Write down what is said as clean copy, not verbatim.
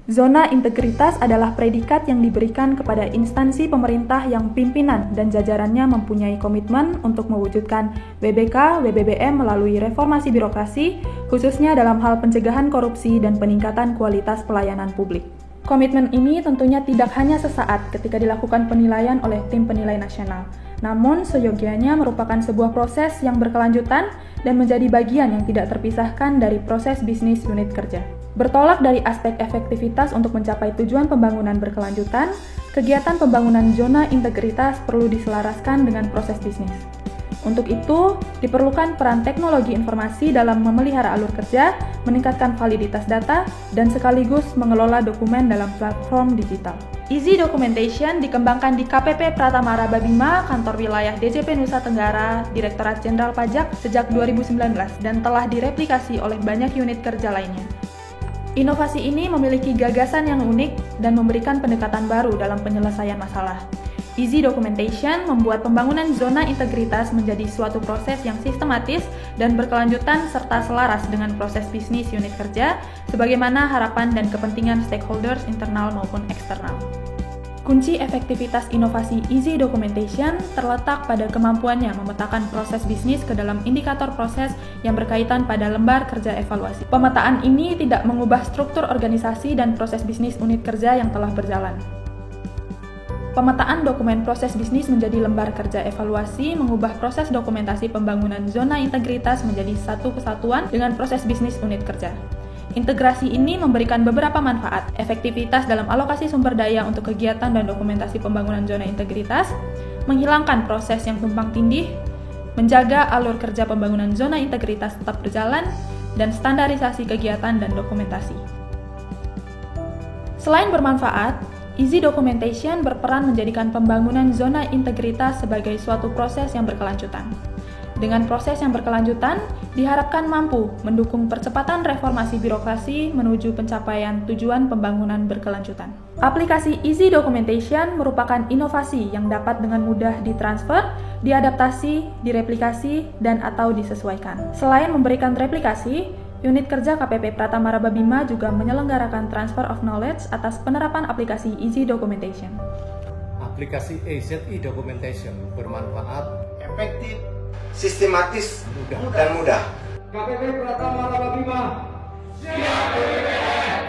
Zona integritas adalah predikat yang diberikan kepada instansi pemerintah yang pimpinan dan jajarannya mempunyai komitmen untuk mewujudkan WBK, WBBM melalui reformasi birokrasi, khususnya dalam hal pencegahan korupsi dan peningkatan kualitas pelayanan publik. Komitmen ini tentunya tidak hanya sesaat ketika dilakukan penilaian oleh tim penilai nasional, namun seyogianya merupakan sebuah proses yang berkelanjutan dan menjadi bagian yang tidak terpisahkan dari proses bisnis unit kerja. Bertolak dari aspek efektivitas untuk mencapai tujuan pembangunan berkelanjutan, kegiatan pembangunan zona integritas perlu diselaraskan dengan proses bisnis. Untuk itu, diperlukan peran teknologi informasi dalam memelihara alur kerja, meningkatkan validitas data, dan sekaligus mengelola dokumen dalam platform digital. Easy Documentation dikembangkan di KPP Pratamara Babima, kantor wilayah DJP Nusa Tenggara, Direktorat Jenderal Pajak sejak 2019 dan telah direplikasi oleh banyak unit kerja lainnya. Inovasi ini memiliki gagasan yang unik dan memberikan pendekatan baru dalam penyelesaian masalah. Easy Documentation membuat pembangunan zona integritas menjadi suatu proses yang sistematis dan berkelanjutan serta selaras dengan proses bisnis unit kerja, sebagaimana harapan dan kepentingan stakeholders internal maupun eksternal. Kunci efektivitas inovasi Easy Documentation terletak pada kemampuannya memetakan proses bisnis ke dalam indikator proses yang berkaitan pada lembar kerja evaluasi. Pemetaan ini tidak mengubah struktur organisasi dan proses bisnis unit kerja yang telah berjalan. Pemetaan dokumen proses bisnis menjadi lembar kerja evaluasi mengubah proses dokumentasi pembangunan zona integritas menjadi satu kesatuan dengan proses bisnis unit kerja. Integrasi ini memberikan beberapa manfaat, efektivitas dalam alokasi sumber daya untuk kegiatan dan dokumentasi pembangunan zona integritas, menghilangkan proses yang tumpang tindih, menjaga alur kerja pembangunan zona integritas tetap berjalan, dan standarisasi kegiatan dan dokumentasi. Selain bermanfaat, Easy Documentation berperan menjadikan pembangunan zona integritas sebagai suatu proses yang berkelanjutan. Dengan proses yang berkelanjutan, diharapkan mampu mendukung percepatan reformasi birokrasi menuju pencapaian tujuan pembangunan berkelanjutan. Aplikasi Easy Documentation merupakan inovasi yang dapat dengan mudah ditransfer, diadaptasi, direplikasi, dan atau disesuaikan. Selain memberikan replikasi, unit kerja KPP Pratamara Babima juga menyelenggarakan transfer of knowledge atas penerapan aplikasi Easy Documentation. Aplikasi EZI Documentation bermanfaat, efektif, sistematis, dan mudah. KPP Pratamara Babima siap.